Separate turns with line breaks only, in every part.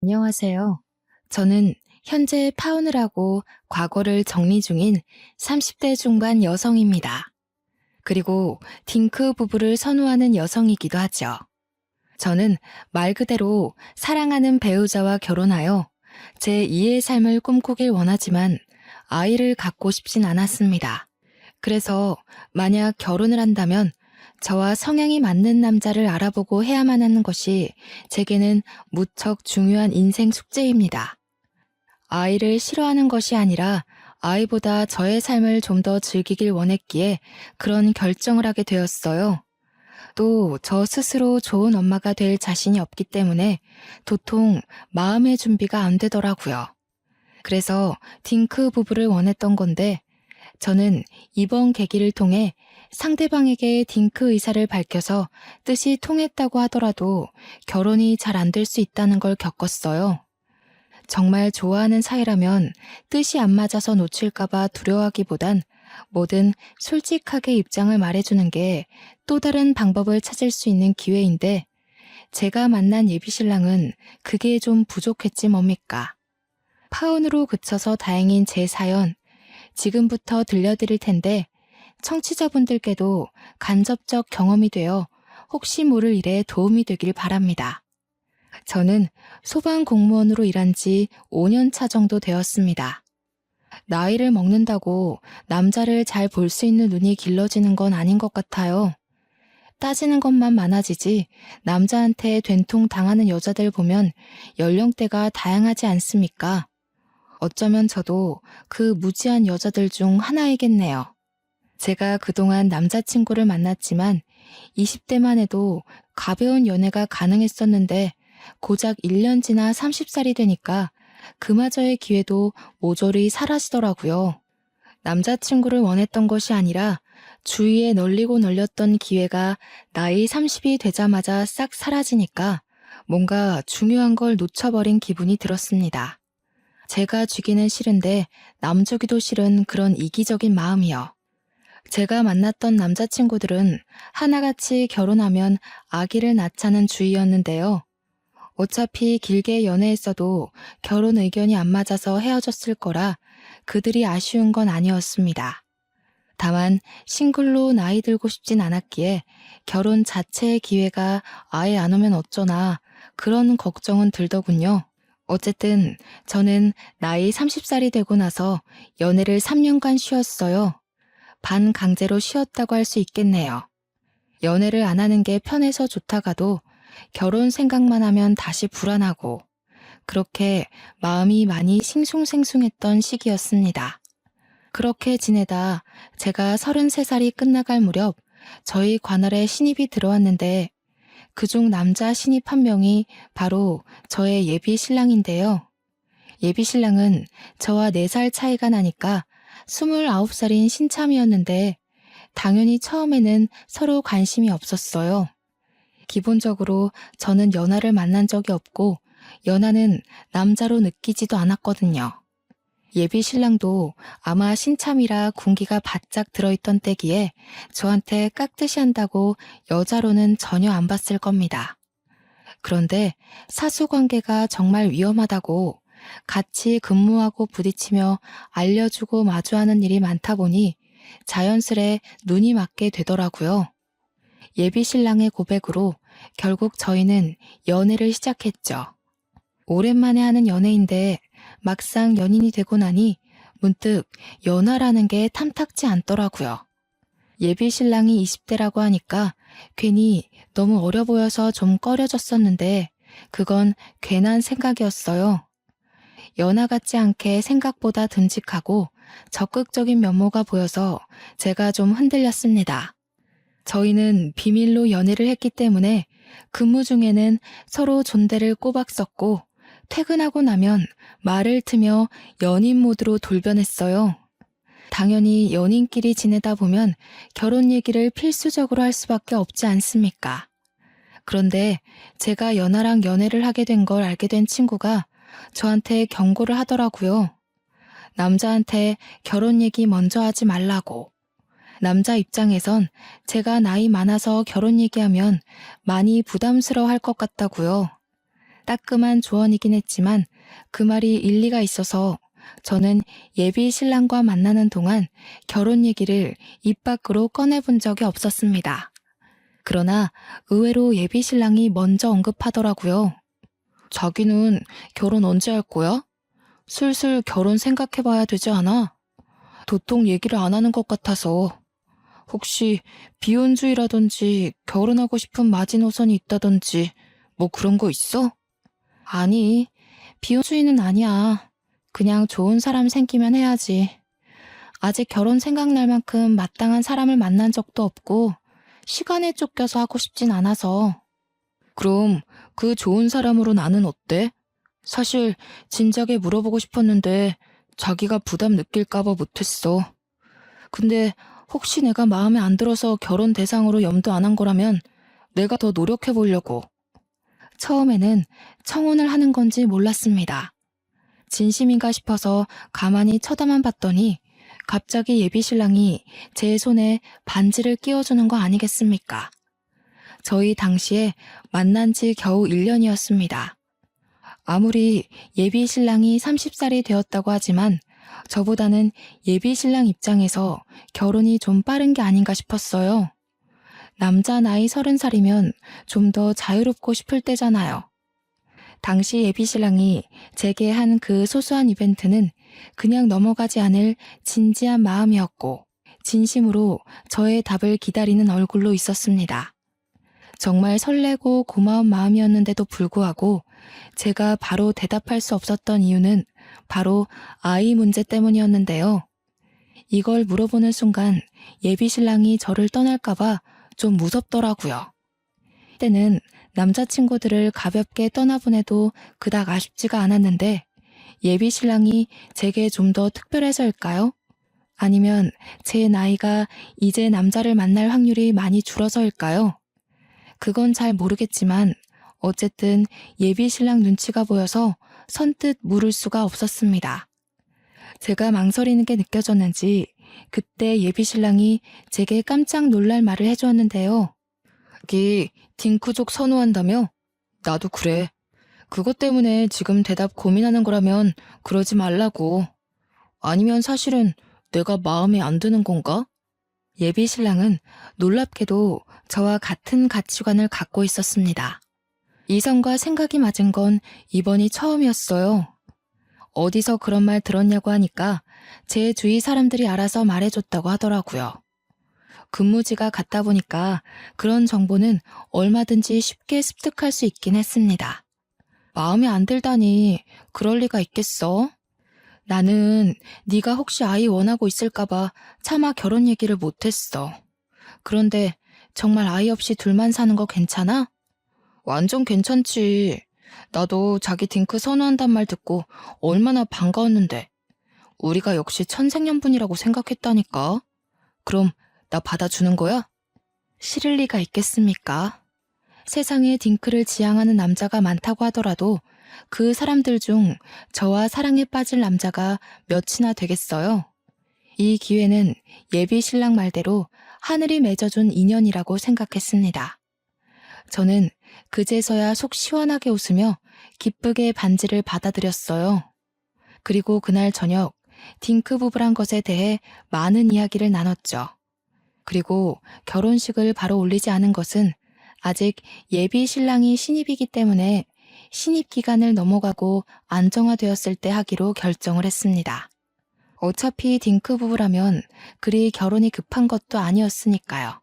안녕하세요. 저는 현재 파혼을 하고 과거를 정리 중인 30대 중반 여성입니다. 그리고 딩크 부부를 선호하는 여성이기도 하죠. 저는 말 그대로 사랑하는 배우자와 결혼하여 제2의 삶을 꿈꾸길 원하지만 아이를 갖고 싶진 않았습니다. 그래서 만약 결혼을 한다면 저와 성향이 맞는 남자를 알아보고 해야만 하는 것이 제게는 무척 중요한 인생 숙제입니다. 아이를 싫어하는 것이 아니라 아이보다 저의 삶을 좀 더 즐기길 원했기에 그런 결정을 하게 되었어요. 또 저 스스로 좋은 엄마가 될 자신이 없기 때문에 도통 마음의 준비가 안 되더라고요. 그래서 딩크 부부를 원했던 건데 저는 이번 계기를 통해 상대방에게 딩크 의사를 밝혀서 뜻이 통했다고 하더라도 결혼이 잘 안 될 수 있다는 걸 겪었어요. 정말 좋아하는 사이라면 뜻이 안 맞아서 놓칠까봐 두려워하기보단 뭐든 솔직하게 입장을 말해주는 게 또 다른 방법을 찾을 수 있는 기회인데 제가 만난 예비신랑은 그게 좀 부족했지 뭡니까. 파혼으로 그쳐서 다행인 제 사연 지금부터 들려드릴 텐데 청취자분들께도 간접적 경험이 되어 혹시 모를 일에 도움이 되길 바랍니다. 저는 소방공무원으로 일한 지 5년 차 정도 되었습니다. 나이를 먹는다고 남자를 잘 볼 수 있는 눈이 길러지는 건 아닌 것 같아요. 따지는 것만 많아지지 남자한테 된통 당하는 여자들 보면 연령대가 다양하지 않습니까? 어쩌면 저도 그 무지한 여자들 중 하나이겠네요. 제가 그동안 남자친구를 만났지만 20대만 해도 가벼운 연애가 가능했었는데 고작 1년 지나 30살이 되니까 그마저의 기회도 모조리 사라지더라고요. 남자친구를 원했던 것이 아니라 주위에 널리고 널렸던 기회가 나이 30이 되자마자 싹 사라지니까 뭔가 중요한 걸 놓쳐버린 기분이 들었습니다. 제가 주기는 싫은데 남주기도 싫은 그런 이기적인 마음이요. 제가 만났던 남자친구들은 하나같이 결혼하면 아기를 낳자는 주의였는데요. 어차피 길게 연애했어도 결혼 의견이 안 맞아서 헤어졌을 거라 그들이 아쉬운 건 아니었습니다. 다만 싱글로 나이 들고 싶진 않았기에 결혼 자체의 기회가 아예 안 오면 어쩌나 그런 걱정은 들더군요. 어쨌든 저는 나이 30살이 되고 나서 연애를 3년간 쉬었어요. 반강제로 쉬었다고 할 수 있겠네요. 연애를 안 하는 게 편해서 좋다가도 결혼 생각만 하면 다시 불안하고 그렇게 마음이 많이 싱숭생숭했던 시기였습니다. 그렇게 지내다 제가 33살이 끝나갈 무렵 저희 관할에 신입이 들어왔는데 그중 남자 신입 한 명이 바로 저의 예비 신랑인데요. 예비 신랑은 저와 4살 차이가 나니까 29살인 신참이었는데 당연히 처음에는 서로 관심이 없었어요. 기본적으로 저는 연하를 만난 적이 없고 연하는 남자로 느끼지도 않았거든요. 예비 신랑도 아마 신참이라 군기가 바짝 들어있던 때기에 저한테 깍듯이 한다고 여자로는 전혀 안 봤을 겁니다. 그런데 사수관계가 정말 위험하다고 같이 근무하고 부딪히며 알려주고 마주하는 일이 많다 보니 자연스레 눈이 맞게 되더라고요. 예비 신랑의 고백으로 결국 저희는 연애를 시작했죠. 오랜만에 하는 연애인데 막상 연인이 되고 나니 문득 연하라는 게 탐탁지 않더라고요. 예비 신랑이 20대라고 하니까 괜히 너무 어려 보여서 좀 꺼려졌었는데 그건 괜한 생각이었어요. 연하 같지 않게 생각보다 듬직하고 적극적인 면모가 보여서 제가 좀 흔들렸습니다. 저희는 비밀로 연애를 했기 때문에 근무 중에는 서로 존대를 꼬박 썼고 퇴근하고 나면 말을 트며 연인 모드로 돌변했어요. 당연히 연인끼리 지내다 보면 결혼 얘기를 필수적으로 할 수밖에 없지 않습니까? 그런데 제가 연하랑 연애를 하게 된 걸 알게 된 친구가 저한테 경고를 하더라고요. 남자한테 결혼 얘기 먼저 하지 말라고. 남자 입장에선 제가 나이 많아서 결혼 얘기하면 많이 부담스러워 할 것 같다고요. 따끔한 조언이긴 했지만 그 말이 일리가 있어서 저는 예비 신랑과 만나는 동안 결혼 얘기를 입 밖으로 꺼내본 적이 없었습니다. 그러나 의외로 예비 신랑이 먼저 언급하더라고요. 자기는 결혼 언제 할 거야? 슬슬 결혼 생각해봐야 되지 않아? 도통 얘기를 안 하는 것 같아서. 혹시 비혼주의라든지 결혼하고 싶은 마지노선이 있다든지 뭐 그런 거 있어? 아니, 비혼주의는 아니야. 그냥 좋은 사람 생기면 해야지. 아직 결혼 생각날 만큼 마땅한 사람을 만난 적도 없고 시간에 쫓겨서 하고 싶진 않아서. 그럼 그 좋은 사람으로 나는 어때? 사실 진작에 물어보고 싶었는데 자기가 부담 느낄까봐 못했어. 근데 혹시 내가 마음에 안 들어서 결혼 대상으로 염두 안 한 거라면 내가 더 노력해 보려고. 처음에는 청혼을 하는 건지 몰랐습니다. 진심인가 싶어서 가만히 쳐다만 봤더니 갑자기 예비 신랑이 제 손에 반지를 끼워주는 거 아니겠습니까? 저희 당시에 만난 지 겨우 1년이었습니다. 아무리 예비 신랑이 30살이 되었다고 하지만 저보다는 예비 신랑 입장에서 결혼이 좀 빠른 게 아닌가 싶었어요. 남자 나이 30살이면 좀 더 자유롭고 싶을 때잖아요. 당시 예비 신랑이 제게 한 그 소소한 이벤트는 그냥 넘어가지 않을 진지한 마음이었고 진심으로 저의 답을 기다리는 얼굴로 있었습니다. 정말 설레고 고마운 마음이었는데도 불구하고 제가 바로 대답할 수 없었던 이유는 바로 아이 문제 때문이었는데요. 이걸 물어보는 순간 예비 신랑이 저를 떠날까봐 좀 무섭더라고요. 때는 남자친구들을 가볍게 떠나보내도 그닥 아쉽지가 않았는데 예비 신랑이 제게 좀 더 특별해서일까요? 아니면 제 나이가 이제 남자를 만날 확률이 많이 줄어서일까요? 그건 잘 모르겠지만 어쨌든 예비 신랑 눈치가 보여서 선뜻 물을 수가 없었습니다. 제가 망설이는 게 느껴졌는지 그때 예비 신랑이 제게 깜짝 놀랄 말을 해주었는데요. 자기 딩크족 선호한다며? 나도 그래. 그것 때문에 지금 대답 고민하는 거라면 그러지 말라고. 아니면 사실은 내가 마음에 안 드는 건가? 예비 신랑은 놀랍게도 저와 같은 가치관을 갖고 있었습니다. 이성과 생각이 맞은 건 이번이 처음이었어요. 어디서 그런 말 들었냐고 하니까 제 주위 사람들이 알아서 말해줬다고 하더라고요. 근무지가 같다 보니까 그런 정보는 얼마든지 쉽게 습득할 수 있긴 했습니다. 마음에 안 들다니 그럴 리가 있겠어? 나는 네가 혹시 아이 원하고 있을까봐 차마 결혼 얘기를 못했어. 그런데 정말 아이 없이 둘만 사는 거 괜찮아? 완전 괜찮지. 나도 자기 딩크 선호한단 말 듣고 얼마나 반가웠는데. 우리가 역시 천생연분이라고 생각했다니까. 그럼 나 받아주는 거야? 싫을 리가 있겠습니까? 세상에 딩크를 지향하는 남자가 많다고 하더라도 그 사람들 중 저와 사랑에 빠질 남자가 몇이나 되겠어요? 이 기회는 예비 신랑 말대로 하늘이 맺어준 인연이라고 생각했습니다. 저는 그제서야 속 시원하게 웃으며 기쁘게 반지를 받아들였어요. 그리고 그날 저녁 딩크 부부란 것에 대해 많은 이야기를 나눴죠. 그리고 결혼식을 바로 올리지 않은 것은 아직 예비 신랑이 신입이기 때문에 신입 기간을 넘어가고 안정화되었을 때 하기로 결정을 했습니다. 어차피 딩크 부부라면 그리 결혼이 급한 것도 아니었으니까요.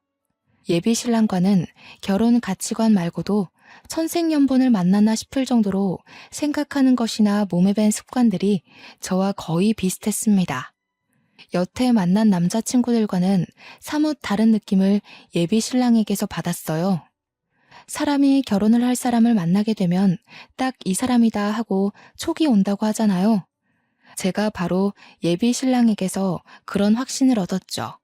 예비 신랑과는 결혼 가치관 말고도 천생연분을 만나나 싶을 정도로 생각하는 것이나 몸에 밴 습관들이 저와 거의 비슷했습니다. 여태 만난 남자친구들과는 사뭇 다른 느낌을 예비 신랑에게서 받았어요. 사람이 결혼을 할 사람을 만나게 되면 딱 이 사람이다 하고 촉이 온다고 하잖아요. 제가 바로 예비 신랑에게서 그런 확신을 얻었죠.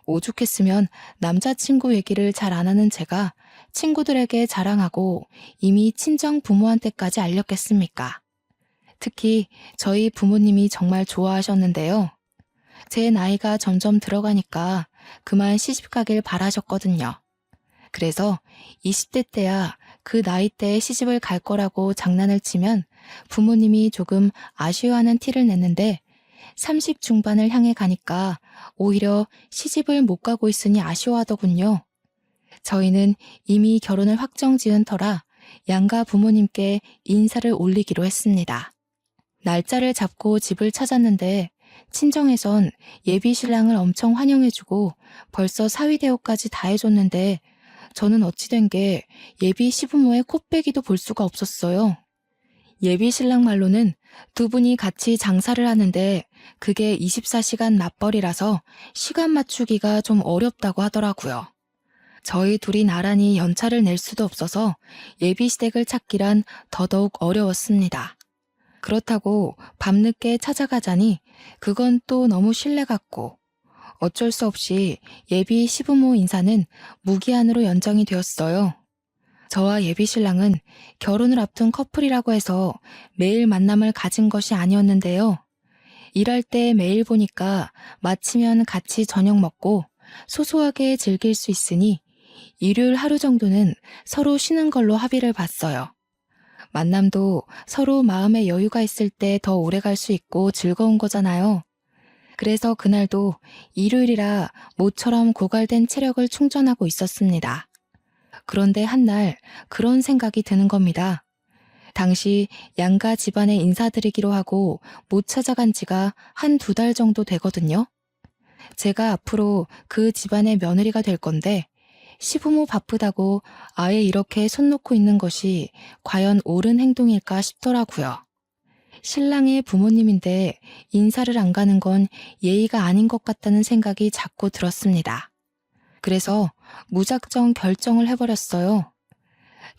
오죽했으면 남자친구 얘기를 잘 안 하는 제가 친구들에게 자랑하고 이미 친정 부모한테까지 알렸겠습니까? 특히 저희 부모님이 정말 좋아하셨는데요. 제 나이가 점점 들어가니까 그만 시집가길 바라셨거든요. 그래서 20대 때야 그 나이 때에 시집을 갈 거라고 장난을 치면 부모님이 조금 아쉬워하는 티를 냈는데 30 중반을 향해 가니까 오히려 시집을 못 가고 있으니 아쉬워하더군요. 저희는 이미 결혼을 확정 지은 터라 양가 부모님께 인사를 올리기로 했습니다. 날짜를 잡고 집을 찾았는데 친정에선 예비 신랑을 엄청 환영해주고 벌써 사위 대우까지 다 해줬는데 저는 어찌된 게 예비 시부모의 코빼기도 볼 수가 없었어요. 예비 신랑 말로는 두 분이 같이 장사를 하는데 그게 24시간 맞벌이라서 시간 맞추기가 좀 어렵다고 하더라고요. 저희 둘이 나란히 연차를 낼 수도 없어서 예비 시댁을 찾기란 더더욱 어려웠습니다. 그렇다고 밤늦게 찾아가자니 그건 또 너무 신뢰 같고 어쩔 수 없이 예비 시부모 인사는 무기한으로 연장이 되었어요. 저와 예비 신랑은 결혼을 앞둔 커플이라고 해서 매일 만남을 가진 것이 아니었는데요. 일할 때 매일 보니까 마치면 같이 저녁 먹고 소소하게 즐길 수 있으니 일요일 하루 정도는 서로 쉬는 걸로 합의를 봤어요. 만남도 서로 마음의 여유가 있을 때 더 오래 갈 수 있고 즐거운 거잖아요. 그래서 그날도 일요일이라 모처럼 고갈된 체력을 충전하고 있었습니다. 그런데 한날 그런 생각이 드는 겁니다. 당시 양가 집안에 인사드리기로 하고 못 찾아간 지가 한 2달 정도 되거든요. 제가 앞으로 그 집안의 며느리가 될 건데 시부모 바쁘다고 아예 이렇게 손 놓고 있는 것이 과연 옳은 행동일까 싶더라고요. 신랑의 부모님인데 인사를 안 가는 건 예의가 아닌 것 같다는 생각이 자꾸 들었습니다. 그래서 무작정 결정을 해버렸어요.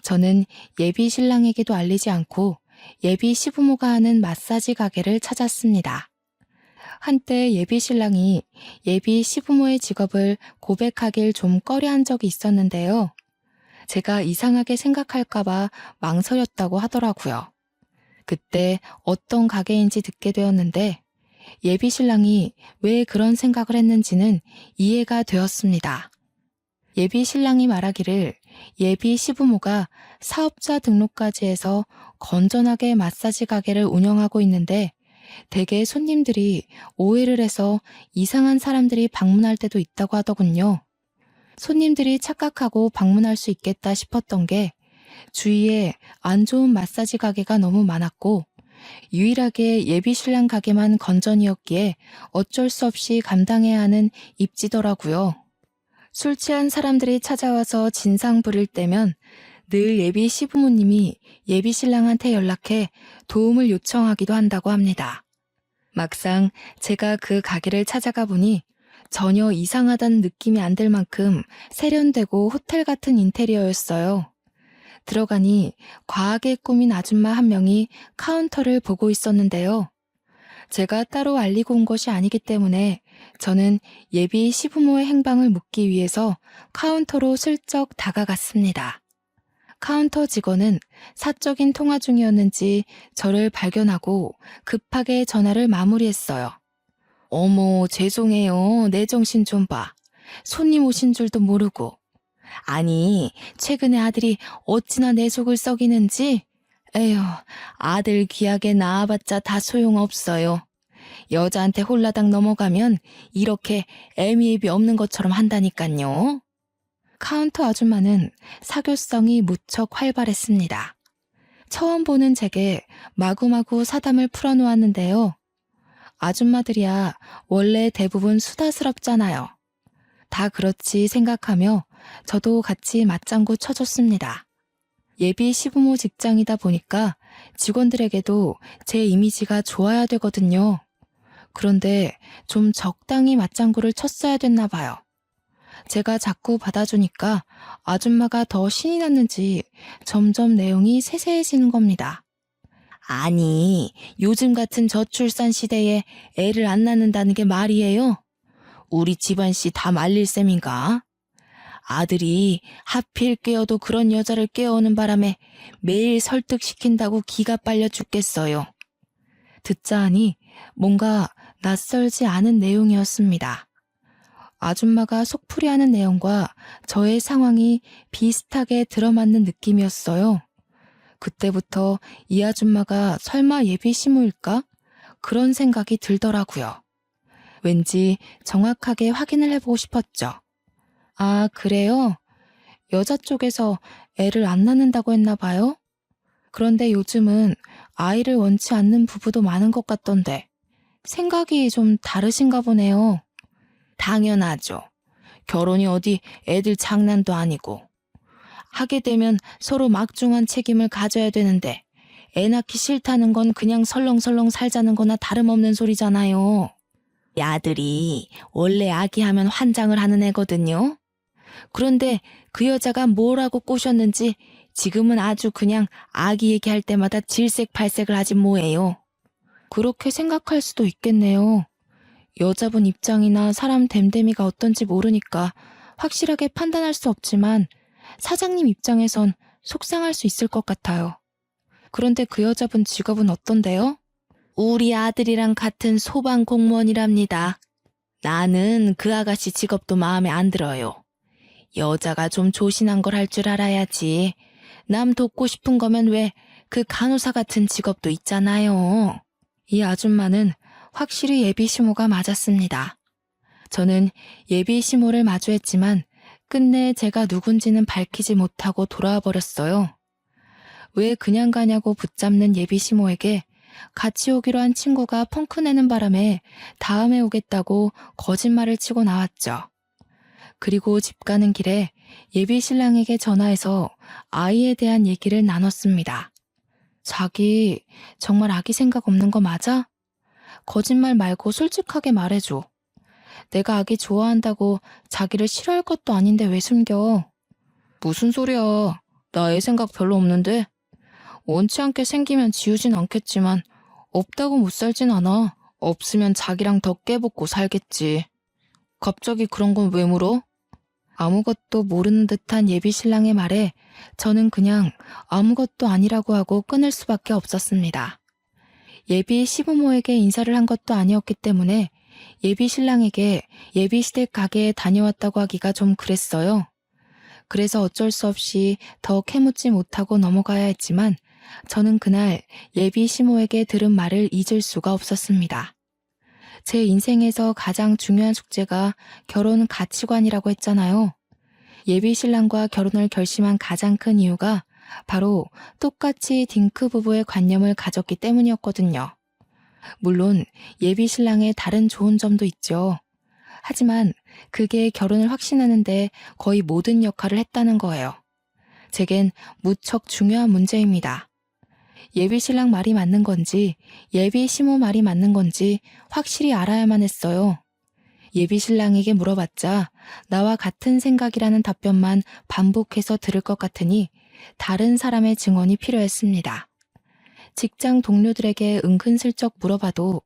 저는 예비 신랑에게도 알리지 않고 예비 시부모가 하는 마사지 가게를 찾았습니다. 한때 예비 신랑이 예비 시부모의 직업을 고백하길 좀 꺼려한 적이 있었는데요. 제가 이상하게 생각할까봐 망설였다고 하더라고요. 그때 어떤 가게인지 듣게 되었는데 예비 신랑이 왜 그런 생각을 했는지는 이해가 되었습니다. 예비 신랑이 말하기를 예비 시부모가 사업자 등록까지 해서 건전하게 마사지 가게를 운영하고 있는데 대개 손님들이 오해를 해서 이상한 사람들이 방문할 때도 있다고 하더군요. 손님들이 착각하고 방문할 수 있겠다 싶었던 게 주위에 안 좋은 마사지 가게가 너무 많았고 유일하게 예비 신랑 가게만 건전이었기에 어쩔 수 없이 감당해야 하는 입지더라고요. 술 취한 사람들이 찾아와서 진상 부릴 때면 늘 예비 시부모님이 예비 신랑한테 연락해 도움을 요청하기도 한다고 합니다. 막상 제가 그 가게를 찾아가 보니 전혀 이상하다는 느낌이 안 들 만큼 세련되고 호텔 같은 인테리어였어요. 들어가니 과하게 꾸민 아줌마 한 명이 카운터를 보고 있었는데요. 제가 따로 알리고 온 것이 아니기 때문에 저는 예비 시부모의 행방을 묻기 위해서 카운터로 슬쩍 다가갔습니다. 카운터 직원은 사적인 통화 중이었는지 저를 발견하고 급하게 전화를 마무리했어요. 어머, 죄송해요. 내 정신 좀 봐. 손님 오신 줄도 모르고. 아니, 최근에 아들이 어찌나 내 속을 썩이는지. 에휴, 아들 귀하게 낳아봤자 다 소용없어요. 여자한테 홀라당 넘어가면 이렇게 애미애비 없는 것처럼 한다니깐요. 카운터 아줌마는 사교성이 무척 활발했습니다. 처음 보는 제게 마구마구 사담을 풀어놓았는데요. 아줌마들이야 원래 대부분 수다스럽잖아요. 다 그렇지 생각하며 저도 같이 맞장구 쳐줬습니다. 예비 시부모 직장이다 보니까 직원들에게도 제 이미지가 좋아야 되거든요. 그런데 좀 적당히 맞장구를 쳤어야 됐나 봐요. 제가 자꾸 받아주니까 아줌마가 더 신이 났는지 점점 내용이 세세해지는 겁니다. 아니, 요즘 같은 저출산 시대에 애를 안 낳는다는 게 말이에요? 우리 집안씨 다 말릴 셈인가? 아들이 하필 깨어도 그런 여자를 깨어오는 바람에 매일 설득시킨다고 기가 빨려 죽겠어요. 듣자 하니 뭔가 낯설지 않은 내용이었습니다. 아줌마가 속풀이하는 내용과 저의 상황이 비슷하게 들어맞는 느낌이었어요. 그때부터 이 아줌마가 설마 예비 시모일까? 그런 생각이 들더라고요. 왠지 정확하게 확인을 해보고 싶었죠. 아, 그래요? 여자 쪽에서 애를 안 낳는다고 했나 봐요? 그런데 요즘은 아이를 원치 않는 부부도 많은 것 같던데 생각이 좀 다르신가 보네요. 당연하죠. 결혼이 어디 애들 장난도 아니고. 하게 되면 서로 막중한 책임을 가져야 되는데 애 낳기 싫다는 건 그냥 설렁설렁 살자는 거나 다름없는 소리잖아요. 이 아들이 원래 아기하면 환장을 하는 애거든요. 그런데 그 여자가 뭐라고 꼬셨는지 지금은 아주 그냥 아기 얘기할 때마다 질색팔색을 하지 뭐예요. 그렇게 생각할 수도 있겠네요. 여자분 입장이나 사람 됨됨이가 어떤지 모르니까 확실하게 판단할 수 없지만 사장님 입장에선 속상할 수 있을 것 같아요. 그런데 그 여자분 직업은 어떤데요? 우리 아들이랑 같은 소방 공무원이랍니다. 나는 그 아가씨 직업도 마음에 안 들어요. 여자가 좀 조신한 걸 할 줄 알아야지. 남 돕고 싶은 거면 왜 그 간호사 같은 직업도 있잖아요. 이 아줌마는 확실히 예비 시모가 맞았습니다. 저는 예비 시모를 마주했지만 끝내 제가 누군지는 밝히지 못하고 돌아와 버렸어요. 왜 그냥 가냐고 붙잡는 예비 시모에게 같이 오기로 한 친구가 펑크 내는 바람에 다음에 오겠다고 거짓말을 치고 나왔죠. 그리고 집 가는 길에 예비 신랑에게 전화해서 아이에 대한 얘기를 나눴습니다. 자기 정말 아기 생각 없는 거 맞아? 거짓말 말고 솔직하게 말해줘. 내가 아기 좋아한다고 자기를 싫어할 것도 아닌데 왜 숨겨? 무슨 소리야. 나 애 생각 별로 없는데. 원치 않게 생기면 지우진 않겠지만 없다고 못 살진 않아. 없으면 자기랑 더 깨붙고 살겠지. 갑자기 그런 건 왜 물어? 아무것도 모르는 듯한 예비 신랑의 말에 저는 그냥 아무것도 아니라고 하고 끊을 수밖에 없었습니다. 예비 시부모에게 인사를 한 것도 아니었기 때문에 예비 신랑에게 예비 시댁 가게에 다녀왔다고 하기가 좀 그랬어요. 그래서 어쩔 수 없이 더 캐묻지 못하고 넘어가야 했지만 저는 그날 예비 시모에게 들은 말을 잊을 수가 없었습니다. 제 인생에서 가장 중요한 숙제가 결혼 가치관이라고 했잖아요. 예비 신랑과 결혼을 결심한 가장 큰 이유가 바로 똑같이 딩크 부부의 관념을 가졌기 때문이었거든요. 물론 예비 신랑의 다른 좋은 점도 있죠. 하지만 그게 결혼을 확신하는데 거의 모든 역할을 했다는 거예요. 제겐 무척 중요한 문제입니다. 예비 신랑 말이 맞는 건지 예비 시모 말이 맞는 건지 확실히 알아야만 했어요. 예비 신랑에게 물어봤자 나와 같은 생각이라는 답변만 반복해서 들을 것 같으니 다른 사람의 증언이 필요했습니다. 직장 동료들에게 은근슬쩍 물어봐도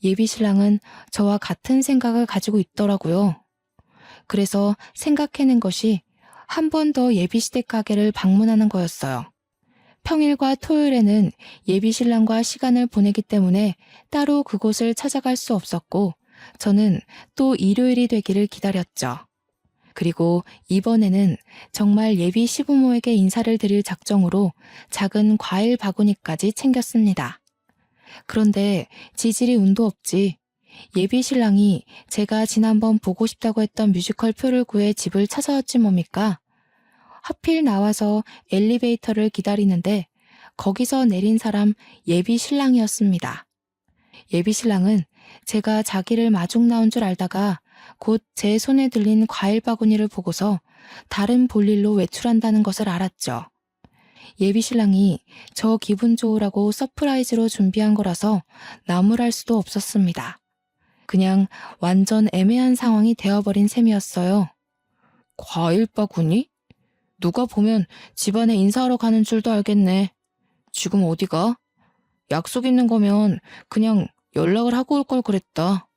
예비 신랑은 저와 같은 생각을 가지고 있더라고요. 그래서 생각해낸 것이 한 번 더 예비 시댁 가게를 방문하는 거였어요. 평일과 토요일에는 예비 신랑과 시간을 보내기 때문에 따로 그곳을 찾아갈 수 없었고 저는 또 일요일이 되기를 기다렸죠. 그리고 이번에는 정말 예비 시부모에게 인사를 드릴 작정으로 작은 과일 바구니까지 챙겼습니다. 그런데 지질이 운도 없지. 예비 신랑이 제가 지난번 보고 싶다고 했던 뮤지컬 표를 구해 집을 찾아왔지 뭡니까? 하필 나와서 엘리베이터를 기다리는데 거기서 내린 사람 예비 신랑이었습니다. 예비 신랑은 제가 자기를 마중 나온 줄 알다가 곧 제 손에 들린 과일 바구니를 보고서 다른 볼일로 외출한다는 것을 알았죠. 예비 신랑이 저 기분 좋으라고 서프라이즈로 준비한 거라서 나무랄 수도 없었습니다. 그냥 완전 애매한 상황이 되어버린 셈이었어요. 과일 바구니? 누가 보면 집안에 인사하러 가는 줄도 알겠네. 지금 어디가? 약속 있는 거면 그냥 연락을 하고 올 걸 그랬다.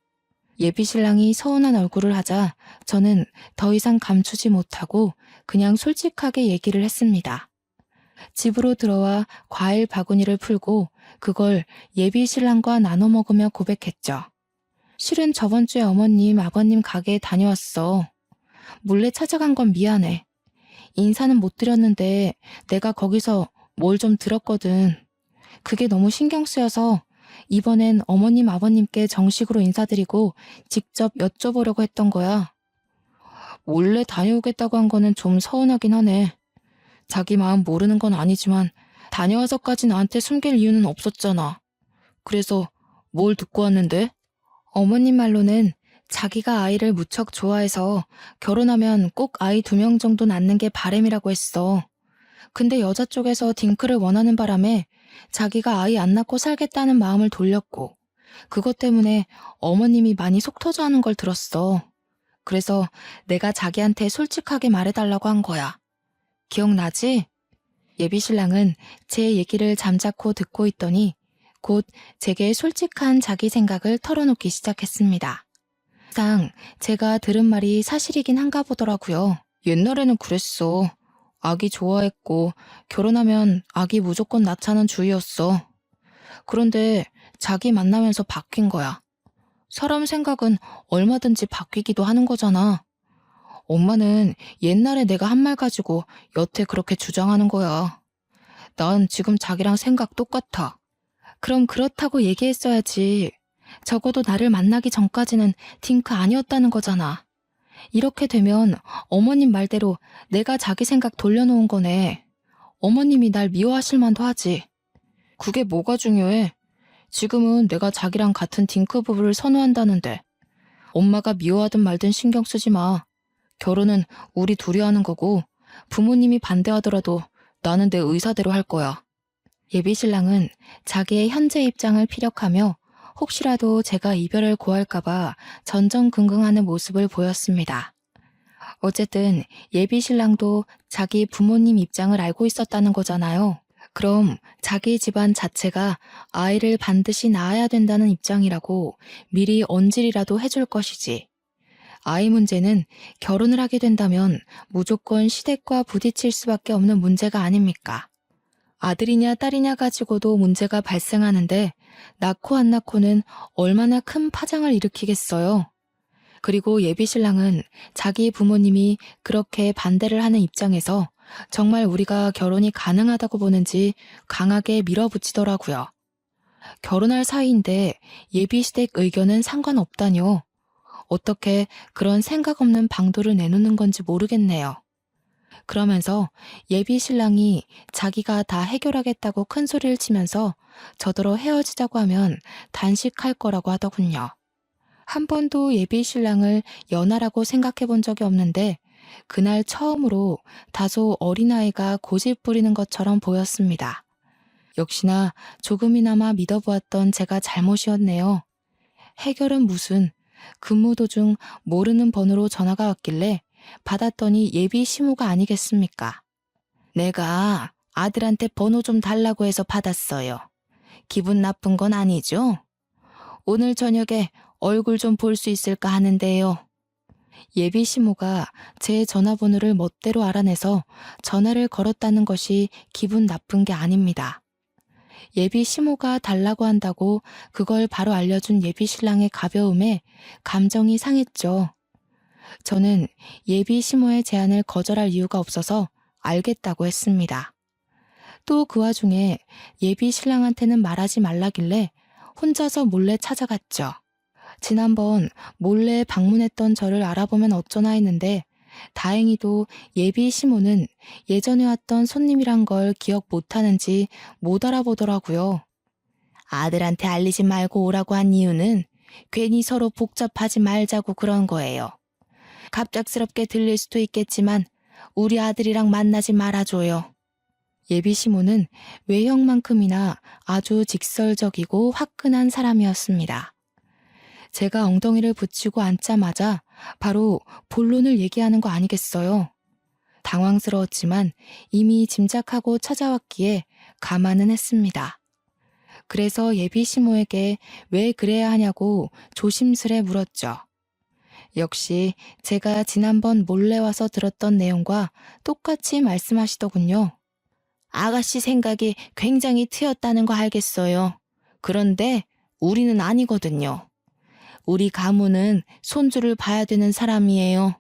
예비 신랑이 서운한 얼굴을 하자 저는 더 이상 감추지 못하고 그냥 솔직하게 얘기를 했습니다. 집으로 들어와 과일 바구니를 풀고 그걸 예비 신랑과 나눠 먹으며 고백했죠. 실은 저번 주에 어머님, 아버님 가게에 다녀왔어. 몰래 찾아간 건 미안해. 인사는 못 드렸는데 내가 거기서 뭘 좀 들었거든. 그게 너무 신경 쓰여서 이번엔 어머님, 아버님께 정식으로 인사드리고 직접 여쭤보려고 했던 거야. 몰래 다녀오겠다고 한 거는 좀 서운하긴 하네. 자기 마음 모르는 건 아니지만 다녀와서까지 나한테 숨길 이유는 없었잖아. 그래서 뭘 듣고 왔는데? 어머님 말로는 자기가 아이를 무척 좋아해서 결혼하면 꼭 아이 2명 정도 낳는 게 바람이라고 했어. 근데 여자 쪽에서 딩크를 원하는 바람에 자기가 아이 안 낳고 살겠다는 마음을 돌렸고, 그것 때문에 어머님이 많이 속 터져 하는 걸 들었어. 그래서 내가 자기한테 솔직하게 말해달라고 한 거야. 기억나지? 예비신랑은 제 얘기를 잠자코 듣고 있더니 곧 제게 솔직한 자기 생각을 털어놓기 시작했습니다. 항상 제가 들은 말이 사실이긴 한가 보더라고요. 옛날에는 그랬어. 아기 좋아했고 결혼하면 아기 무조건 낳자는 주의였어. 그런데 자기 만나면서 바뀐 거야. 사람 생각은 얼마든지 바뀌기도 하는 거잖아. 엄마는 옛날에 내가 한 말 가지고 여태 그렇게 주장하는 거야. 난 지금 자기랑 생각 똑같아. 그럼 그렇다고 얘기했어야지. 적어도 나를 만나기 전까지는 딩크 아니었다는 거잖아. 이렇게 되면 어머님 말대로 내가 자기 생각 돌려놓은 거네. 어머님이 날 미워하실 만도 하지. 그게 뭐가 중요해? 지금은 내가 자기랑 같은 딩크 부부를 선호한다는데 엄마가 미워하든 말든 신경 쓰지 마. 결혼은 우리 둘이 하는 거고 부모님이 반대하더라도 나는 내 의사대로 할 거야. 예비신랑은 자기의 현재 입장을 피력하며 혹시라도 제가 이별을 고할까봐 전전긍긍하는 모습을 보였습니다. 어쨌든 예비신랑도 자기 부모님 입장을 알고 있었다는 거잖아요. 그럼 자기 집안 자체가 아이를 반드시 낳아야 된다는 입장이라고 미리 언질이라도 해줄 것이지. 아이 문제는 결혼을 하게 된다면 무조건 시댁과 부딪힐 수밖에 없는 문제가 아닙니까? 아들이냐 딸이냐 가지고도 문제가 발생하는데 낳고 안 낳고는 얼마나 큰 파장을 일으키겠어요. 그리고 예비신랑은 자기 부모님이 그렇게 반대를 하는 입장에서 정말 우리가 결혼이 가능하다고 보는지 강하게 밀어붙이더라고요. 결혼할 사이인데 예비시댁 의견은 상관없다뇨. 어떻게 그런 생각 없는 방도를 내놓는 건지 모르겠네요. 그러면서 예비신랑이 자기가 다 해결하겠다고 큰 소리를 치면서 저더러 헤어지자고 하면 단식할 거라고 하더군요. 한 번도 예비신랑을 연하라고 생각해 본 적이 없는데 그날 처음으로 다소 어린아이가 고집 부리는 것처럼 보였습니다. 역시나 조금이나마 믿어보았던 제가 잘못이었네요. 해결은 무슨, 근무 도중 모르는 번호로 전화가 왔길래 받았더니 예비 시모가 아니겠습니까? 내가 아들한테 번호 좀 달라고 해서 받았어요. 기분 나쁜 건 아니죠? 오늘 저녁에 얼굴 좀 볼 수 있을까 하는데요. 예비 시모가 제 전화번호를 멋대로 알아내서 전화를 걸었다는 것이 기분 나쁜 게 아닙니다. 예비 시모가 달라고 한다고 그걸 바로 알려준 예비 신랑의 가벼움에 감정이 상했죠. 저는 예비 시모의 제안을 거절할 이유가 없어서 알겠다고 했습니다. 또 그 와중에 예비 신랑한테는 말하지 말라길래 혼자서 몰래 찾아갔죠. 지난번 몰래 방문했던 저를 알아보면 어쩌나 했는데 다행히도 예비 시모는 예전에 왔던 손님이란 걸 기억 못하는지 못 알아보더라고요. 아들한테 알리지 말고 오라고 한 이유는 괜히 서로 복잡하지 말자고 그런 거예요. 갑작스럽게 들릴 수도 있겠지만 우리 아들이랑 만나지 말아줘요. 예비 시모는 외형만큼이나 아주 직설적이고 화끈한 사람이었습니다. 제가 엉덩이를 붙이고 앉자마자 바로 본론을 얘기하는 거 아니겠어요? 당황스러웠지만 이미 짐작하고 찾아왔기에 감안은 했습니다. 그래서 예비 시모에게 왜 그래야 하냐고 조심스레 물었죠. 역시 제가 지난번 몰래 와서 들었던 내용과 똑같이 말씀하시더군요. 아가씨 생각이 굉장히 트였다는 거 알겠어요. 그런데 우리는 아니거든요. 우리 가문은 손주를 봐야 되는 사람이에요.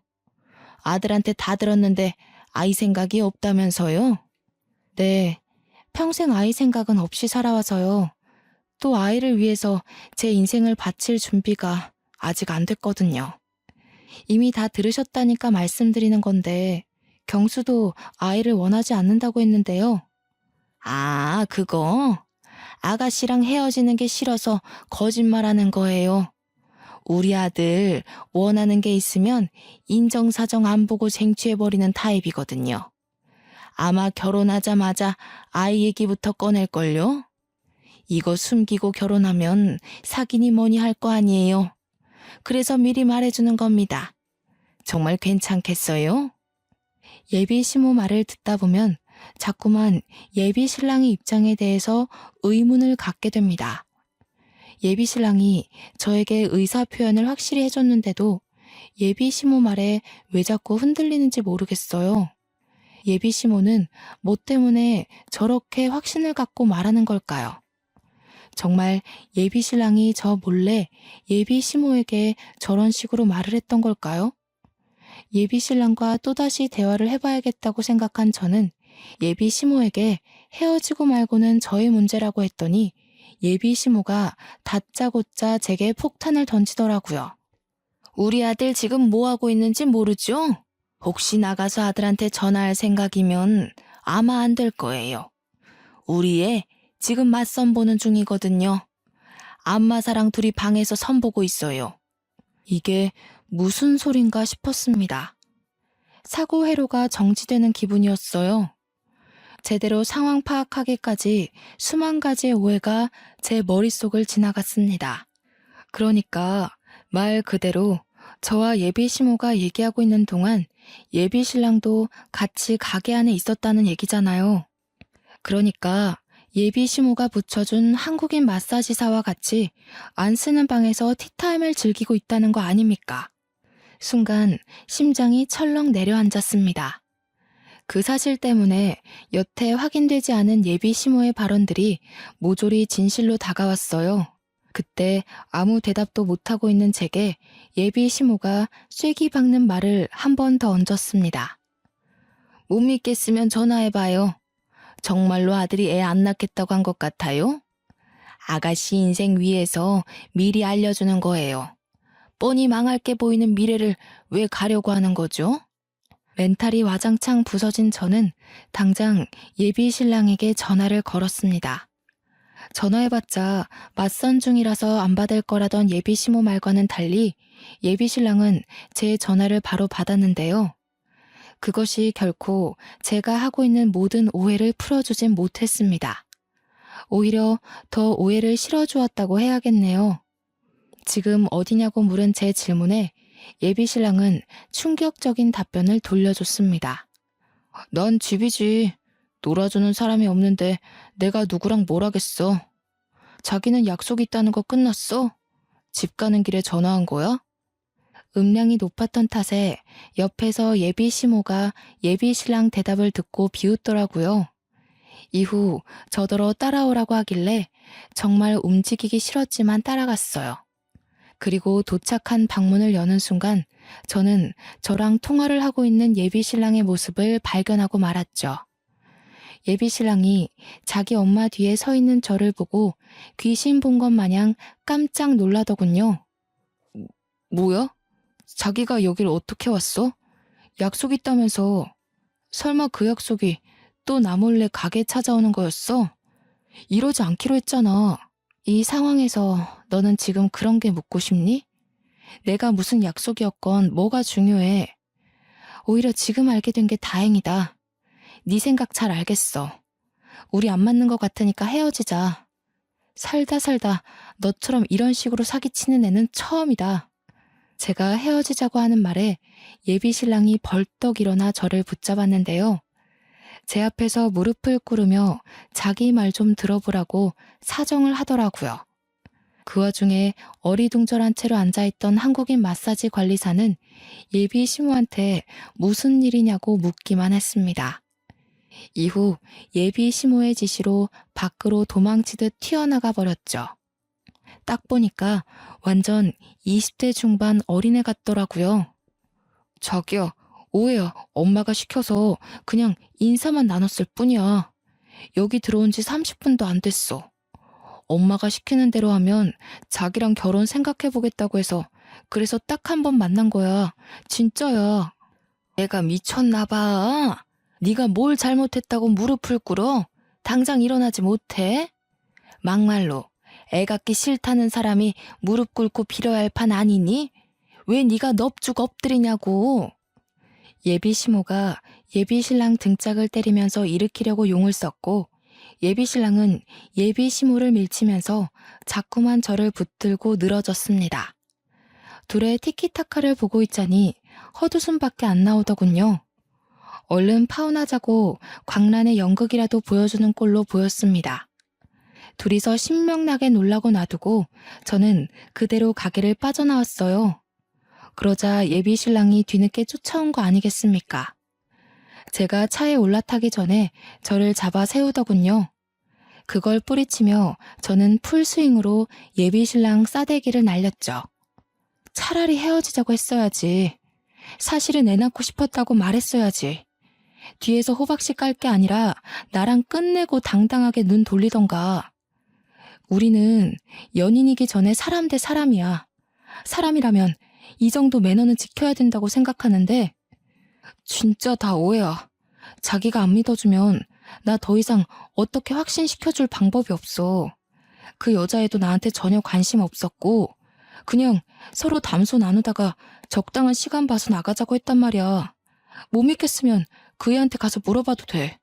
아들한테 다 들었는데 아이 생각이 없다면서요? 네, 평생 아이 생각은 없이 살아와서요. 또 아이를 위해서 제 인생을 바칠 준비가 아직 안 됐거든요. 이미 다 들으셨다니까 말씀드리는 건데 경수도 아이를 원하지 않는다고 했는데요. 아, 그거? 아가씨랑 헤어지는 게 싫어서 거짓말하는 거예요. 우리 아들 원하는 게 있으면 인정사정 안 보고 쟁취해버리는 타입이거든요. 아마 결혼하자마자 아이 얘기부터 꺼낼걸요? 이거 숨기고 결혼하면 사귀니 뭐니 할 거 아니에요. 그래서 미리 말해주는 겁니다. 정말 괜찮겠어요? 예비 시모 말을 듣다 보면 자꾸만 예비 신랑의 입장에 대해서 의문을 갖게 됩니다. 예비 신랑이 저에게 의사 표현을 확실히 해줬는데도 예비 시모 말에 왜 자꾸 흔들리는지 모르겠어요. 예비 시모는 뭐 때문에 저렇게 확신을 갖고 말하는 걸까요? 정말 예비 신랑이 저 몰래 예비 시모에게 저런 식으로 말을 했던 걸까요? 예비 신랑과 또다시 대화를 해봐야겠다고 생각한 저는 예비 시모에게 헤어지고 말고는 저의 문제라고 했더니 예비 시모가 다짜고짜 제게 폭탄을 던지더라고요. 우리 아들 지금 뭐 하고 있는지 모르죠? 혹시 나가서 아들한테 전화할 생각이면 아마 안 될 거예요. 우리 애 지금 맞선 보는 중이거든요. 안마사랑 둘이 방에서 선 보고 있어요. 이게 무슨 소린가 싶었습니다. 사고 회로가 정지되는 기분이었어요. 제대로 상황 파악하기까지 수만 가지의 오해가 제 머릿속을 지나갔습니다. 그러니까 말 그대로 저와 예비 시모가 얘기하고 있는 동안 예비 신랑도 같이 가게 안에 있었다는 얘기잖아요. 그러니까 예비 시모가 붙여준 한국인 마사지사와 같이 안 쓰는 방에서 티타임을 즐기고 있다는 거 아닙니까? 순간 심장이 철렁 내려앉았습니다. 그 사실 때문에 여태 확인되지 않은 예비 시모의 발언들이 모조리 진실로 다가왔어요. 그때 아무 대답도 못하고 있는 제게 예비 시모가 쐐기 박는 말을 한 번 더 얹었습니다. 못 믿겠으면 전화해봐요. 정말로 아들이 애 안 낳겠다고 한 것 같아요? 아가씨 인생 위해서 미리 알려주는 거예요. 뻔히 망할 게 보이는 미래를 왜 가려고 하는 거죠? 멘탈이 와장창 부서진 저는 당장 예비 신랑에게 전화를 걸었습니다. 전화해봤자 맞선 중이라서 안 받을 거라던 예비 시모 말과는 달리 예비 신랑은 제 전화를 바로 받았는데요. 그것이 결코 제가 하고 있는 모든 오해를 풀어주진 못했습니다. 오히려 더 오해를 실어주었다고 해야겠네요. 지금 어디냐고 물은 제 질문에 예비 신랑은 충격적인 답변을 돌려줬습니다. 난 집이지. 놀아주는 사람이 없는데 내가 누구랑 뭘 하겠어. 자기는 약속 있다는 거 끝났어? 집 가는 길에 전화한 거야? 음량이 높았던 탓에 옆에서 예비 시모가 예비 신랑 대답을 듣고 비웃더라고요. 이후 저더러 따라오라고 하길래 정말 움직이기 싫었지만 따라갔어요. 그리고 도착한 방문을 여는 순간 저는 저랑 통화를 하고 있는 예비 신랑의 모습을 발견하고 말았죠. 예비 신랑이 자기 엄마 뒤에 서 있는 저를 보고 귀신 본 것 마냥 깜짝 놀라더군요. 뭐야? 자기가 여길 어떻게 왔어? 약속 있다면서. 설마 그 약속이 또 나 몰래 가게 찾아오는 거였어? 이러지 않기로 했잖아. 이 상황에서 너는 지금 그런 게 묻고 싶니? 내가 무슨 약속이었건 뭐가 중요해. 오히려 지금 알게 된 게 다행이다. 네 생각 잘 알겠어. 우리 안 맞는 것 같으니까 헤어지자. 살다 너처럼 이런 식으로 사기치는 애는 처음이다. 제가 헤어지자고 하는 말에 예비 신랑이 벌떡 일어나 저를 붙잡았는데요. 제 앞에서 무릎을 꿇으며 자기 말 좀 들어보라고 사정을 하더라고요. 그 와중에 어리둥절한 채로 앉아있던 한국인 마사지 관리사는 예비 시모한테 무슨 일이냐고 묻기만 했습니다. 이후 예비 시모의 지시로 밖으로 도망치듯 튀어나가 버렸죠. 딱 보니까 완전 20대 중반 어린애 같더라고요. 자기야, 오해야. 엄마가 시켜서 그냥 인사만 나눴을 뿐이야. 여기 들어온 지 30분도 안 됐어. 엄마가 시키는 대로 하면 자기랑 결혼 생각해보겠다고 해서 그래서 딱 한 번 만난 거야. 진짜야. 내가 미쳤나 봐. 네가 뭘 잘못했다고 무릎을 꿇어? 당장 일어나지 못해? 막말로 애 갖기 싫다는 사람이 무릎 꿇고 빌어야 할 판 아니니? 왜 네가 넙죽 엎드리냐고. 예비 시모가 예비 신랑 등짝을 때리면서 일으키려고 용을 썼고 예비 신랑은 예비 시모를 밀치면서 자꾸만 저를 붙들고 늘어졌습니다. 둘의 티키타카를 보고 있자니 헛웃음밖에 안 나오더군요. 얼른 파혼하자고 광란의 연극이라도 보여주는 꼴로 보였습니다. 둘이서 신명나게 놀라고 놔두고 저는 그대로 가게를 빠져나왔어요. 그러자 예비 신랑이 뒤늦게 쫓아온 거 아니겠습니까? 제가 차에 올라타기 전에 저를 잡아 세우더군요. 그걸 뿌리치며 저는 풀스윙으로 예비 신랑 싸대기를 날렸죠. 차라리 헤어지자고 했어야지. 사실은 애 낳고 싶었다고 말했어야지. 뒤에서 호박씨 깔 게 아니라 나랑 끝내고 당당하게 눈 돌리던가. 우리는 연인이기 전에 사람 대 사람이야. 사람이라면 이 정도 매너는 지켜야 된다고 생각하는데 진짜 다 오해야. 자기가 안 믿어주면 나 더 이상 어떻게 확신시켜줄 방법이 없어. 그 여자애도 나한테 전혀 관심 없었고 그냥 서로 담소 나누다가 적당한 시간 봐서 나가자고 했단 말이야. 못 믿겠으면 그 애한테 가서 물어봐도 돼.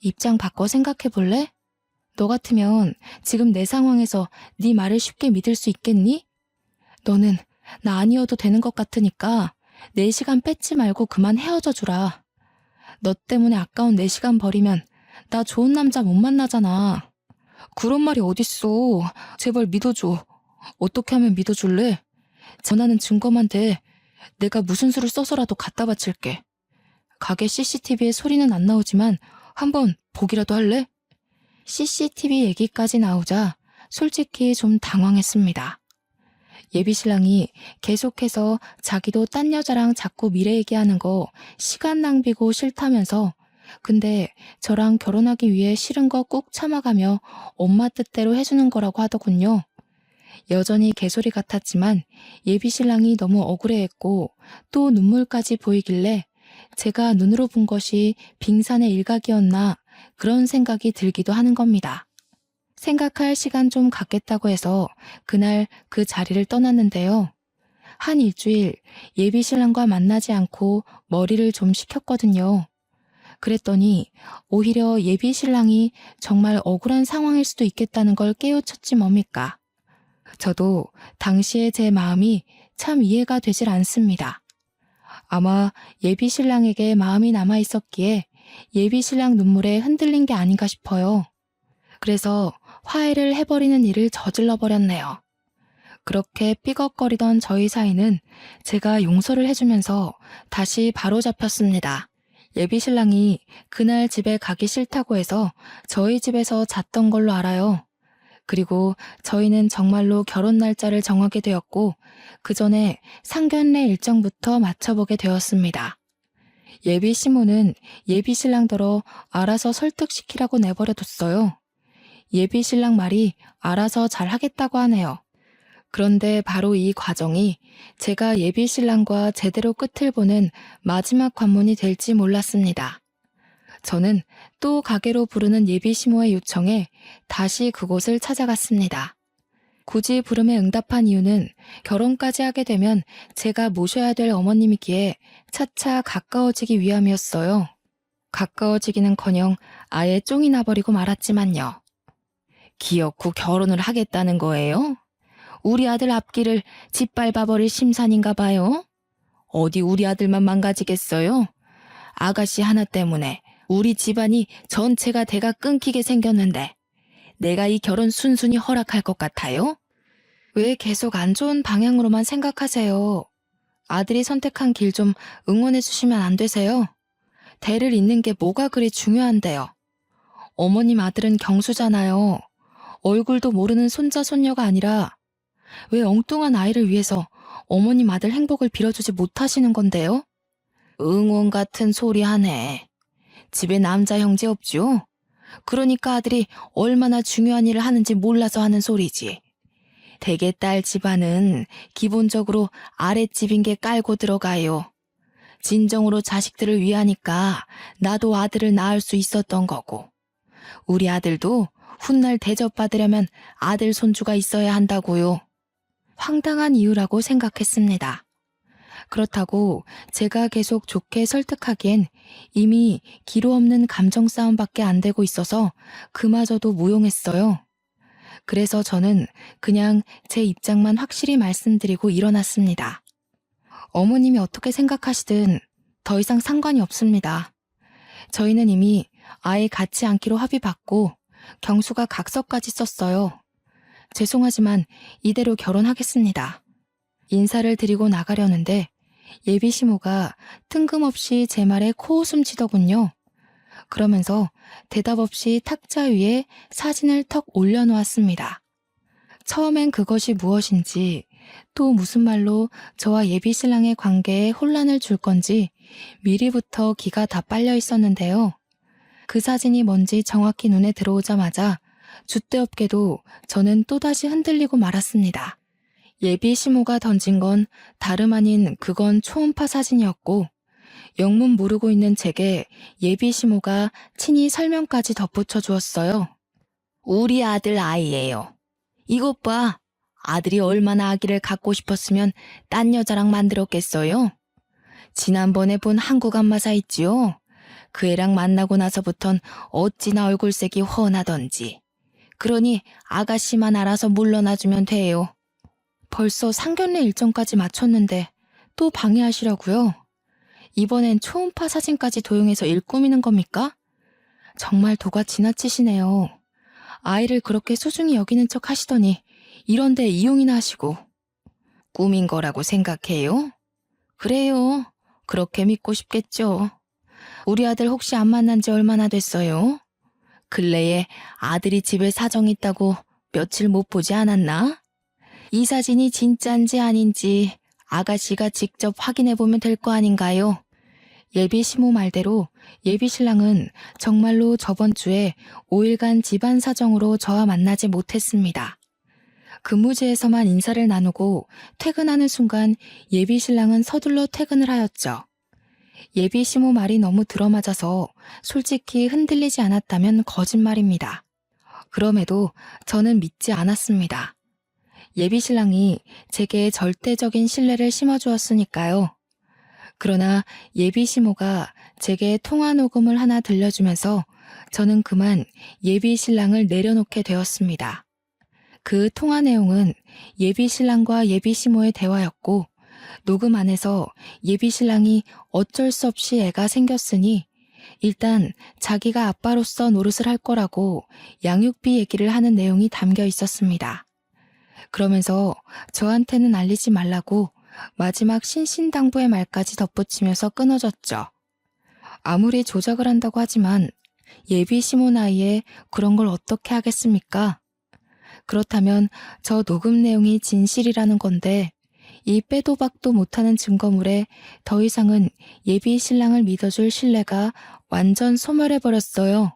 입장 바꿔 생각해 볼래? 너 같으면 지금 내 상황에서 네 말을 쉽게 믿을 수 있겠니? 너는 나 아니어도 되는 것 같으니까 내 시간 뺏지 말고 그만 헤어져 주라. 너 때문에 아까운 내 시간 버리면 나 좋은 남자 못 만나잖아. 그런 말이 어딨어. 제발 믿어줘. 어떻게 하면 믿어줄래? 전화는 증거만 돼. 내가 무슨 수를 써서라도 갖다 바칠게. 가게 CCTV에 소리는 안 나오지만 한번 보기라도 할래? CCTV 얘기까지 나오자 솔직히 좀 당황했습니다. 예비 신랑이 계속해서 자기도 딴 여자랑 자꾸 미래 얘기하는 거 시간 낭비고 싫다면서 근데 저랑 결혼하기 위해 싫은 거 꾹 참아가며 엄마 뜻대로 해주는 거라고 하더군요. 여전히 개소리 같았지만 예비 신랑이 너무 억울해했고 또 눈물까지 보이길래 제가 눈으로 본 것이 빙산의 일각이었나 그런 생각이 들기도 하는 겁니다. 생각할 시간 좀 갖겠다고 해서 그날 그 자리를 떠났는데요. 한 일주일 예비 신랑과 만나지 않고 머리를 좀 식혔거든요. 그랬더니 오히려 예비 신랑이 정말 억울한 상황일 수도 있겠다는 걸 깨우쳤지 뭡니까. 저도 당시에 제 마음이 참 이해가 되질 않습니다. 아마 예비 신랑에게 마음이 남아 있었기에 예비 신랑 눈물에 흔들린 게 아닌가 싶어요. 그래서 화해를 해버리는 일을 저질러 버렸네요. 그렇게 삐걱거리던 저희 사이는 제가 용서를 해주면서 다시 바로잡혔습니다. 예비 신랑이 그날 집에 가기 싫다고 해서 저희 집에서 잤던 걸로 알아요. 그리고 저희는 정말로 결혼 날짜를 정하게 되었고 그 전에 상견례 일정부터 맞춰보게 되었습니다. 예비 시모는 예비 신랑더러 알아서 설득시키라고 내버려뒀어요. 예비 신랑 말이 알아서 잘 하겠다고 하네요. 그런데 바로 이 과정이 제가 예비 신랑과 제대로 끝을 보는 마지막 관문이 될지 몰랐습니다. 저는 또 가게로 부르는 예비 시모의 요청에 다시 그곳을 찾아갔습니다. 굳이 부름에 응답한 이유는 결혼까지 하게 되면 제가 모셔야 될 어머님이기에 차차 가까워지기 위함이었어요. 가까워지기는커녕 아예 쫑이 나버리고 말았지만요. 기어코 결혼을 하겠다는 거예요? 우리 아들 앞길을 짓밟아버릴 심산인가 봐요? 어디 우리 아들만 망가지겠어요? 아가씨 하나 때문에 우리 집안이 전체가 대가 끊기게 생겼는데 내가 이 결혼 순순히 허락할 것 같아요? 왜 계속 안 좋은 방향으로만 생각하세요? 아들이 선택한 길 좀 응원해 주시면 안 되세요? 대를 잇는 게 뭐가 그리 중요한데요? 어머님 아들은 경수잖아요. 얼굴도 모르는 손자 손녀가 아니라 왜 엉뚱한 아이를 위해서 어머님 아들 행복을 빌어주지 못하시는 건데요? 응원 같은 소리 하네. 집에 남자 형제 없죠? 그러니까 아들이 얼마나 중요한 일을 하는지 몰라서 하는 소리지. 대개 딸 집안은 기본적으로 아랫집인 게 깔고 들어가요. 진정으로 자식들을 위하니까 나도 아들을 낳을 수 있었던 거고. 우리 아들도 훗날 대접받으려면 아들 손주가 있어야 한다고요. 황당한 이유라고 생각했습니다. 그렇다고 제가 계속 좋게 설득하기엔 이미 기로 없는 감정 싸움밖에 안 되고 있어서 그마저도 무용했어요. 그래서 저는 그냥 제 입장만 확실히 말씀드리고 일어났습니다. 어머님이 어떻게 생각하시든 더 이상 상관이 없습니다. 저희는 이미 아예 같이 않기로 합의받고 경수가 각서까지 썼어요. 죄송하지만 이대로 결혼하겠습니다. 인사를 드리고 나가려는데 예비 시모가 뜬금없이 제 말에 코웃음 치더군요. 그러면서 대답 없이 탁자 위에 사진을 턱 올려놓았습니다. 처음엔 그것이 무엇인지 또 무슨 말로 저와 예비 신랑의 관계에 혼란을 줄 건지 미리부터 기가 다 빨려 있었는데요. 그 사진이 뭔지 정확히 눈에 들어오자마자 줏대없게도 저는 또다시 흔들리고 말았습니다. 예비 시모가 던진 건 다름 아닌 그건 초음파 사진이었고 영문 모르고 있는 제게 예비 시모가 친히 설명까지 덧붙여 주었어요. 우리 아들 아이예요. 이것 봐. 아들이 얼마나 아기를 갖고 싶었으면 딴 여자랑 만들었겠어요? 지난번에 본 한국 안마사 있지요? 그 애랑 만나고 나서부턴 어찌나 얼굴색이 훤하던지. 그러니 아가씨만 알아서 물러나주면 돼요. 벌써 상견례 일정까지 마쳤는데 또 방해하시려고요? 이번엔 초음파 사진까지 도용해서 일 꾸미는 겁니까? 정말 도가 지나치시네요. 아이를 그렇게 소중히 여기는 척 하시더니 이런데 이용이나 하시고. 꾸민 거라고 생각해요? 그래요. 그렇게 믿고 싶겠죠. 우리 아들 혹시 안 만난 지 얼마나 됐어요? 근래에 아들이 집에 사정 있다고 며칠 못 보지 않았나? 이 사진이 진짜인지 아닌지 아가씨가 직접 확인해 보면 될 거 아닌가요? 예비 시모 말대로 예비 신랑은 정말로 저번 주에 5일간 집안 사정으로 저와 만나지 못했습니다. 근무지에서만 인사를 나누고 퇴근하는 순간 예비 신랑은 서둘러 퇴근을 하였죠. 예비 시모 말이 너무 들어맞아서 솔직히 흔들리지 않았다면 거짓말입니다. 그럼에도 저는 믿지 않았습니다. 예비 신랑이 제게 절대적인 신뢰를 심어주었으니까요. 그러나 예비 시모가 제게 통화 녹음을 하나 들려주면서 저는 그만 예비 신랑을 내려놓게 되었습니다. 그 통화 내용은 예비 신랑과 예비 시모의 대화였고 녹음 안에서 예비 신랑이 어쩔 수 없이 애가 생겼으니 일단 자기가 아빠로서 노릇을 할 거라고 양육비 얘기를 하는 내용이 담겨 있었습니다. 그러면서 저한테는 알리지 말라고 마지막 신신당부의 말까지 덧붙이면서 끊어졌죠. 아무리 조작을 한다고 하지만 예비 시모 나이에 그런 걸 어떻게 하겠습니까? 그렇다면 저 녹음 내용이 진실이라는 건데 이 빼도 박도 못하는 증거물에 더 이상은 예비 신랑을 믿어줄 신뢰가 완전 소멸해버렸어요.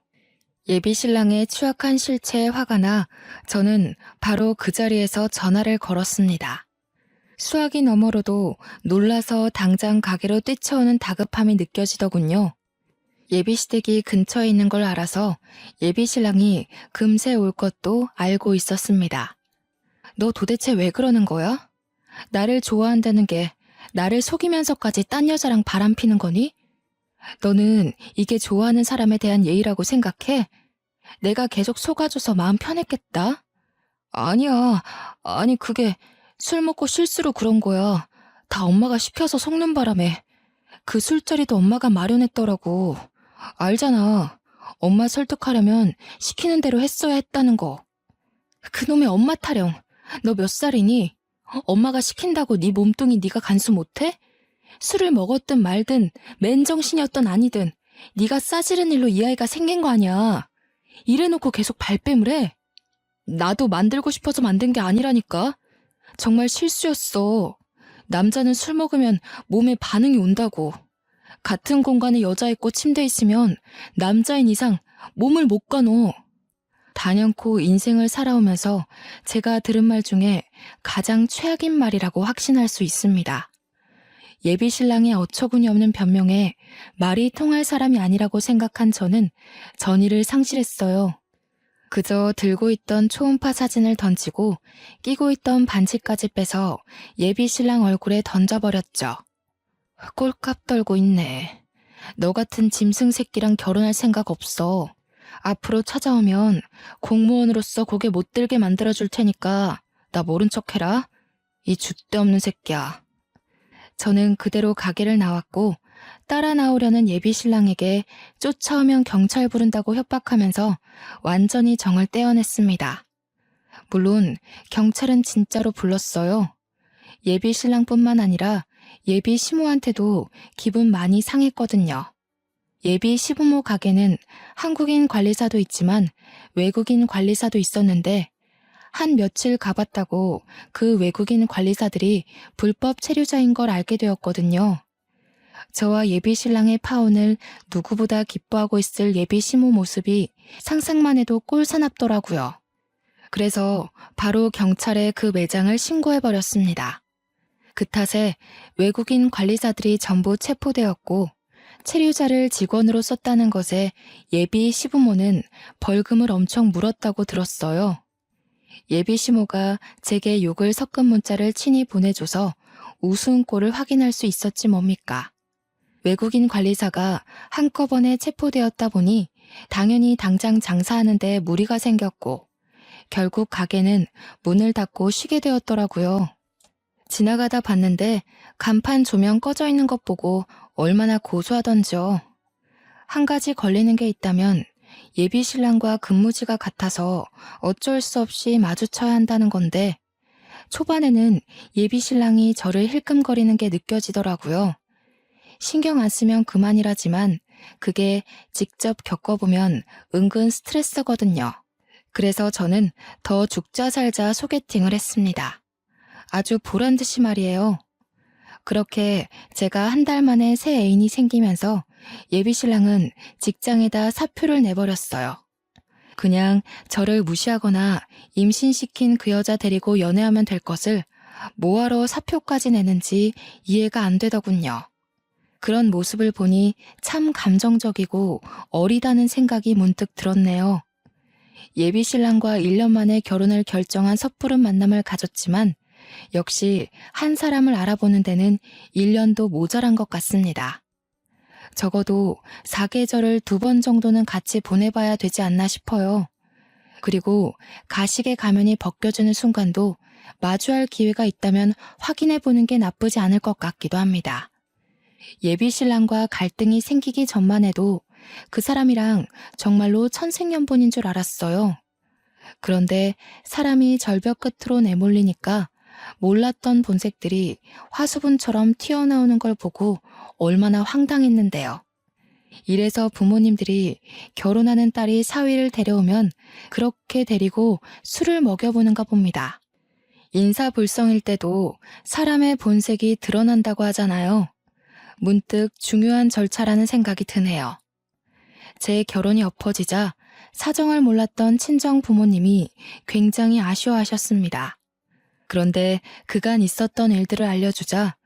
예비 신랑의 추악한 실체에 화가 나 저는 바로 그 자리에서 전화를 걸었습니다. 수화기 너머로도 놀라서 당장 가게로 뛰쳐오는 다급함이 느껴지더군요. 예비 시댁이 근처에 있는 걸 알아서 예비 신랑이 금세 올 것도 알고 있었습니다. 너 도대체 왜 그러는 거야? 나를 좋아한다는 게 나를 속이면서까지 딴 여자랑 바람피는 거니? 너는 이게 좋아하는 사람에 대한 예의라고 생각해? 내가 계속 속아줘서 마음 편했겠다? 아니야. 아니 그게 술 먹고 실수로 그런 거야. 다 엄마가 시켜서 속는 바람에. 그 술자리도 엄마가 마련했더라고. 알잖아. 엄마 설득하려면 시키는 대로 했어야 했다는 거. 그놈의 엄마 타령. 너 몇 살이니? 엄마가 시킨다고 네 몸뚱이 네가 간수 못해? 술을 먹었든 말든 맨정신이었든 아니든 네가 싸지른 일로 이 아이가 생긴 거 아니야. 이래놓고 계속 발뺌을 해. 나도 만들고 싶어서 만든 게 아니라니까. 정말 실수였어. 남자는 술 먹으면 몸에 반응이 온다고. 같은 공간에 여자 있고 침대 있으면 남자인 이상 몸을 못 가너. 단연코 인생을 살아오면서 제가 들은 말 중에 가장 최악인 말이라고 확신할 수 있습니다. 예비 신랑의 어처구니 없는 변명에 말이 통할 사람이 아니라고 생각한 저는 전의를 상실했어요. 그저 들고 있던 초음파 사진을 던지고 끼고 있던 반지까지 빼서 예비 신랑 얼굴에 던져버렸죠. 꼴값 떨고 있네. 너 같은 짐승 새끼랑 결혼할 생각 없어. 앞으로 찾아오면 공무원으로서 고개 못 들게 만들어줄 테니까 나 모른 척 해라. 이 줏대 없는 새끼야. 저는 그대로 가게를 나왔고 따라 나오려는 예비 신랑에게 쫓아오면 경찰 부른다고 협박하면서 완전히 정을 떼어냈습니다. 물론 경찰은 진짜로 불렀어요. 예비 신랑뿐만 아니라 예비 시모한테도 기분 많이 상했거든요. 예비 시부모 가게는 한국인 관리사도 있지만 외국인 관리사도 있었는데 한 며칠 가봤다고 그 외국인 관리사들이 불법 체류자인 걸 알게 되었거든요. 저와 예비 신랑의 파혼을 누구보다 기뻐하고 있을 예비 시모 모습이 상상만 해도 꼴사납더라고요. 그래서 바로 경찰에 그 매장을 신고해버렸습니다. 그 탓에 외국인 관리사들이 전부 체포되었고 체류자를 직원으로 썼다는 것에 예비 시부모는 벌금을 엄청 물었다고 들었어요. 예비 시모가 제게 욕을 섞은 문자를 친히 보내줘서 우스운 꼴을 확인할 수 있었지 뭡니까. 외국인 관리사가 한꺼번에 체포되었다 보니 당연히 당장 장사하는 데 무리가 생겼고 결국 가게는 문을 닫고 쉬게 되었더라고요. 지나가다 봤는데 간판 조명 꺼져 있는 것 보고 얼마나 고소하던지요. 한 가지 걸리는 게 있다면 예비 신랑과 근무지가 같아서 어쩔 수 없이 마주쳐야 한다는 건데 초반에는 예비 신랑이 저를 힐끔거리는 게 느껴지더라고요. 신경 안 쓰면 그만이라지만 그게 직접 겪어보면 은근 스트레스거든요. 그래서 저는 더 죽자 살자 소개팅을 했습니다. 아주 보란듯이 말이에요. 그렇게 제가 한 달 만에 새 애인이 생기면서 예비 신랑은 직장에다 사표를 내버렸어요. 그냥 저를 무시하거나 임신시킨 그 여자 데리고 연애하면 될 것을 뭐하러 사표까지 내는지 이해가 안 되더군요. 그런 모습을 보니 참 감정적이고 어리다는 생각이 문득 들었네요. 예비 신랑과 1년 만에 결혼을 결정한 섣부른 만남을 가졌지만 역시 한 사람을 알아보는 데는 1년도 모자란 것 같습니다. 적어도 사계절을 2번 정도는 같이 보내봐야 되지 않나 싶어요. 그리고 가식의 가면이 벗겨지는 순간도 마주할 기회가 있다면 확인해보는 게 나쁘지 않을 것 같기도 합니다. 예비 신랑과 갈등이 생기기 전만 해도 그 사람이랑 정말로 천생연분인 줄 알았어요. 그런데 사람이 절벽 끝으로 내몰리니까 몰랐던 본색들이 화수분처럼 튀어나오는 걸 보고 얼마나 황당했는데요. 이래서 부모님들이 결혼하는 딸이 사위를 데려오면 그렇게 데리고 술을 먹여보는가 봅니다. 인사불성일 때도 사람의 본색이 드러난다고 하잖아요. 문득 중요한 절차라는 생각이 드네요. 제 결혼이 엎어지자 사정을 몰랐던 친정 부모님이 굉장히 아쉬워하셨습니다. 그런데 그간 있었던 일들을 알려주자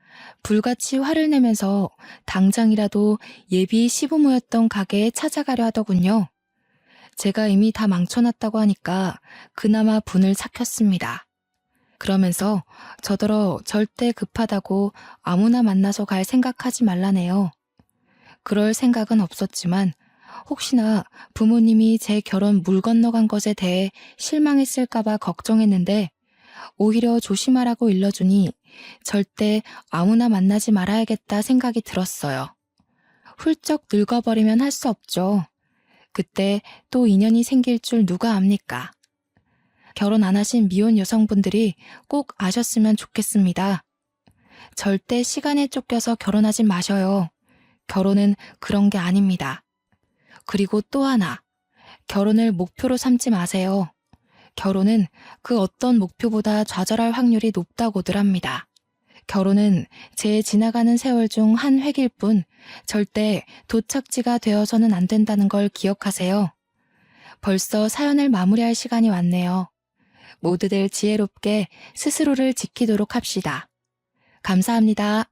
불같이 화를 내면서 당장이라도 예비 시부모였던 가게에 찾아가려 하더군요. 제가 이미 다 망쳐놨다고 하니까 그나마 분을 삭혔습니다. 그러면서 저더러 절대 급하다고 아무나 만나서 갈 생각하지 말라네요. 그럴 생각은 없었지만 혹시나 부모님이 제 결혼 물 건너간 것에 대해 실망했을까봐 걱정했는데 오히려 조심하라고 일러주니 절대 아무나 만나지 말아야겠다 생각이 들었어요. 훌쩍 늙어버리면 할 수 없죠. 그때 또 인연이 생길 줄 누가 압니까? 결혼 안 하신 미혼 여성분들이 꼭 아셨으면 좋겠습니다. 절대 시간에 쫓겨서 결혼하지 마셔요. 결혼은 그런 게 아닙니다. 그리고 또 하나, 결혼을 목표로 삼지 마세요. 결혼은 그 어떤 목표보다 좌절할 확률이 높다고들 합니다. 결혼은 제 지나가는 세월 중 한 획일 뿐 절대 도착지가 되어서는 안 된다는 걸 기억하세요. 벌써 사연을 마무리할 시간이 왔네요. 모두들 지혜롭게 스스로를 지키도록 합시다. 감사합니다.